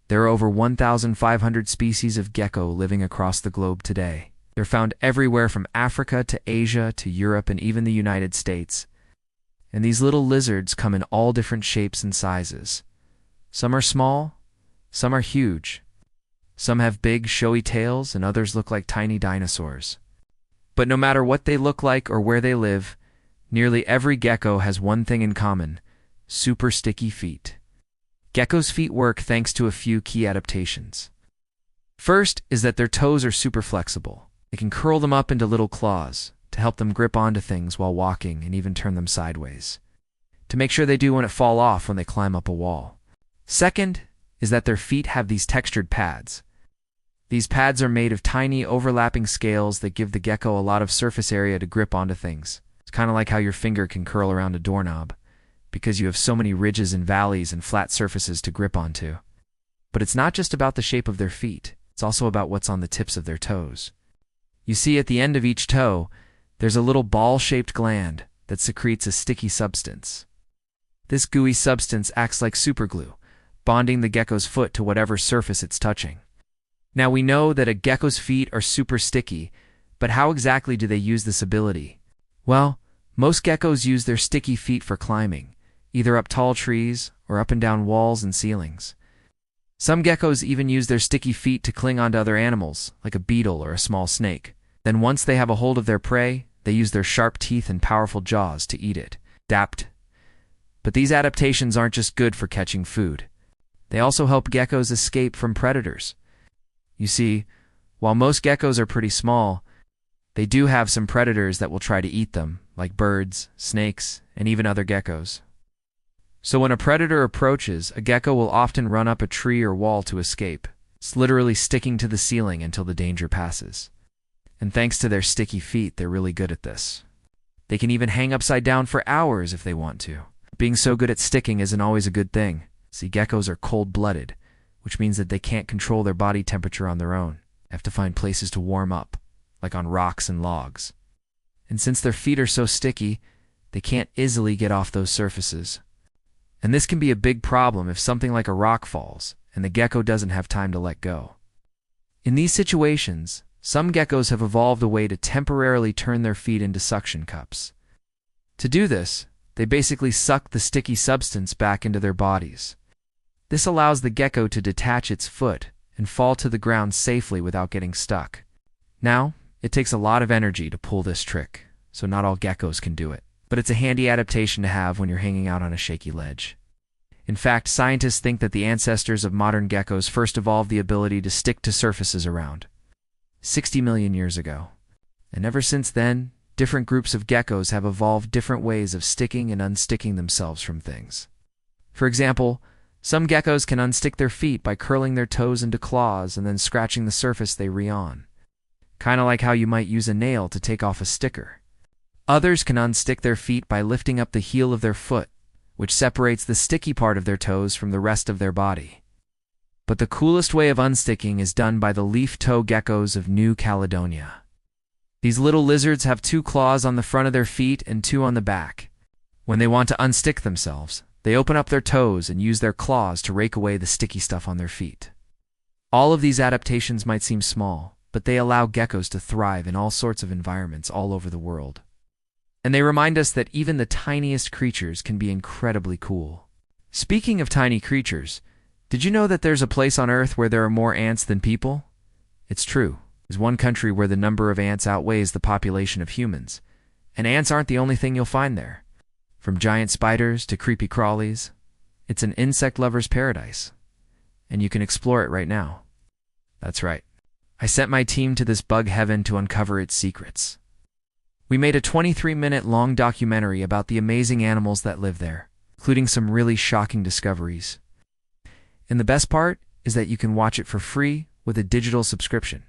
There are over 1,500 species of gecko living across the globe today. They're found everywhere from Africa to Asia to Europe and even the United States. And these little lizards come in all different shapes and sizes. Some are small, some are huge. Some have big, showy tails, and others look like tiny dinosaurs. But no matter what they look like or where they live, nearly every gecko has one thing in common: super sticky feet. Geckos' feet work thanks to a few key adaptations. First is that their toes are super flexible. They can curl them up into little claws to help them grip onto things while walking and even turn them sideways, to make sure they do want to fall off when they climb up a wall. Second is that their feet have these textured pads. These pads are made of tiny overlapping scales that give the gecko a lot of surface area to grip onto things. It's kind of like how your finger can curl around a doorknob, because you have so many ridges and valleys and flat surfaces to grip onto. But it's not just about the shape of their feet, it's also about what's on the tips of their toes. You see, at the end of each toe, there's a little ball-shaped gland that secretes a sticky substance. This gooey substance acts like superglue, bonding the gecko's foot to whatever surface it's touching. Now we know that a gecko's feet are super sticky, but how exactly do they use this ability? Well, most geckos use their sticky feet for climbing, either up tall trees or up and down walls and ceilings. Some geckos even use their sticky feet to cling onto other animals, like a beetle or a small snake. Then once they have a hold of their prey, they use their sharp teeth and powerful jaws to eat it. But these adaptations aren't just good for catching food. They also help geckos escape from predators. You see, while most geckos are pretty small, they do have some predators that will try to eat them, like birds, snakes, and even other geckos. So when a predator approaches, a gecko will often run up a tree or wall to escape. It's literally sticking to the ceiling until the danger passes. And thanks to their sticky feet, they're really good at this. They can even hang upside down for hours if they want to. Being so good at sticking isn't always a good thing. See, geckos are cold-blooded, which means that they can't control their body temperature on their own. They have to find places to warm up, like on rocks and logs. And since their feet are so sticky, they can't easily get off those surfaces. And this can be a big problem if something like a rock falls and the gecko doesn't have time to let go. In these situations, some geckos have evolved a way to temporarily turn their feet into suction cups. To do this, they basically suck the sticky substance back into their bodies. This allows the gecko to detach its foot and fall to the ground safely without getting stuck. Now, it takes a lot of energy to pull this trick, so not all geckos can do it. But it's a handy adaptation to have when you're hanging out on a shaky ledge. In fact, scientists think that the ancestors of modern geckos first evolved the ability to stick to surfaces around 60 million years ago. And ever since then, different groups of geckos have evolved different ways of sticking and unsticking themselves from things. For example, some geckos can unstick their feet by curling their toes into claws and then scratching the surface they re on. Kind of like how you might use a nail to take off a sticker. Others can unstick their feet by lifting up the heel of their foot, which separates the sticky part of their toes from the rest of their body. But the coolest way of unsticking is done by the leaf-toe geckos of New Caledonia. These little lizards have 2 claws on the front of their feet and 2 on the back. When they want to unstick themselves, they open up their toes and use their claws to rake away the sticky stuff on their feet. All of these adaptations might seem small, but they allow geckos to thrive in all sorts of environments all over the world. And they remind us that even the tiniest creatures can be incredibly cool. Speaking of tiny creatures, did you know that there's a place on Earth where there are more ants than people? It's true. There's one country where the number of ants outweighs the population of humans. And ants aren't the only thing you'll find there. From giant spiders to creepy crawlies, it's an insect lover's paradise. And you can explore it right now. That's right. I sent my team to this bug heaven to uncover its secrets. We made a 23-minute long documentary about the amazing animals that live there, including some really shocking discoveries. And the best part is that you can watch it for free with a digital subscription.